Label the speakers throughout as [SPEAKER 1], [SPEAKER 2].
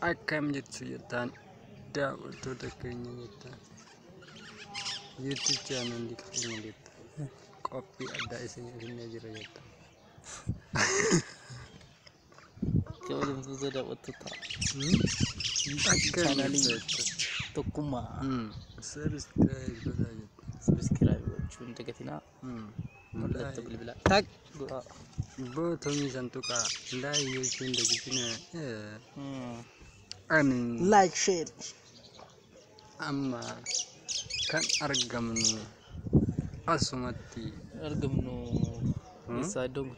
[SPEAKER 1] akkam jettu jettaan daawwattoota keenya jettaan YouTube channel keenya jettaan qophii addaa isinii jira jettaan.
[SPEAKER 2] Kalau begitu dapat tutak.
[SPEAKER 1] Channel
[SPEAKER 2] Tokuma.
[SPEAKER 1] Subscribe.
[SPEAKER 2] Subscribe. Cuma tegatina. Mudah tu beli bela. Tak.
[SPEAKER 1] Botoni santuka. Like YouTube tegatina. Amin.
[SPEAKER 2] Like share.
[SPEAKER 1] Amma kan argamnu asumatti
[SPEAKER 2] argamnu isa dong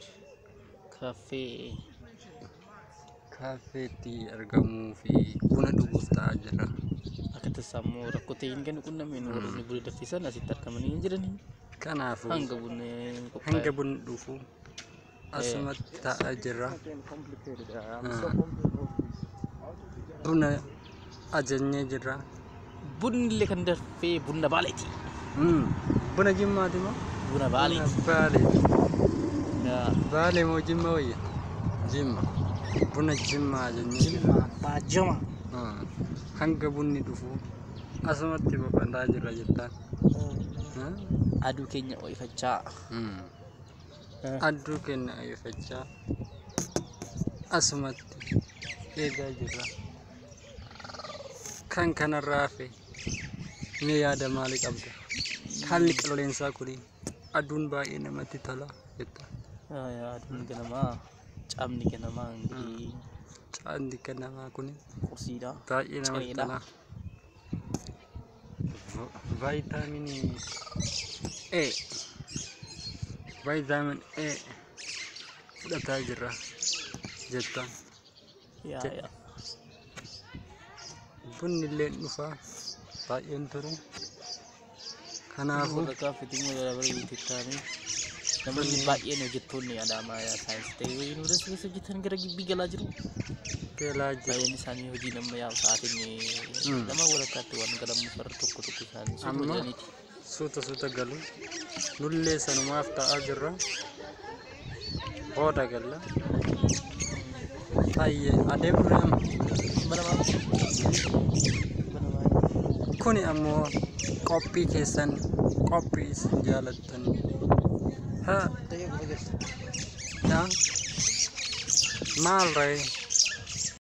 [SPEAKER 2] cafe.
[SPEAKER 1] Kafeetti argamuu fi buna dhuguuf ta'aa jira.
[SPEAKER 2] Akka tasaammoo rakkoteen kan qunnameen warreen buna danfisan asitti argamanii jiranii.
[SPEAKER 1] Kanaafuu
[SPEAKER 2] hanga
[SPEAKER 1] bunni dhufu asumatti ta'aa jira. Buna ajajnee jira.
[SPEAKER 2] Bunni illee kan danfee buna baaleeti.
[SPEAKER 1] Buna jimmaati moo?
[SPEAKER 2] Buna baaleeti.
[SPEAKER 1] Baalee moo jimma wayya? Jimma. Buna jimmaa jennee
[SPEAKER 2] jimma baajama
[SPEAKER 1] hanga bunni dhufu asumatti boqonnaa jira jettaan.
[SPEAKER 2] Aduu keenya oifachaa
[SPEAKER 1] aduu keenya oifachaa asumatti eegaa jirra. Kan kanarraa fe ni yaada maalii qabda? Haalli qilleensaa kuni aduun baay'ee namatti tola jettaan.
[SPEAKER 2] Aduun ganamaa camni kenama ngiri
[SPEAKER 1] camni kenama kuni
[SPEAKER 2] kursi dah
[SPEAKER 1] baay'ee namatti tola. Vitamin A vitamin A fudhataa jirra jettaan.
[SPEAKER 2] Ya
[SPEAKER 1] bunni illee dhufa baay'een turu. Kanaafuu
[SPEAKER 2] bakka fitinga dabalee itti namoonni baay'een hojjettoonni Adaamaa saayinsii ta'ee yuunivarsiitii keessa hojjetan gara gibbii galaa jiru. Baay'een isaanii hojii nama yaa'u sa'aatiin nama walakkaatti waan galamu farra tokko isaanii
[SPEAKER 1] amma suuta galu nullee sanumaaf ta'aa jirra. Booda galla hayyee adeemnaan kuni ammoo qophii keessan qophii isin jaalattan maal ree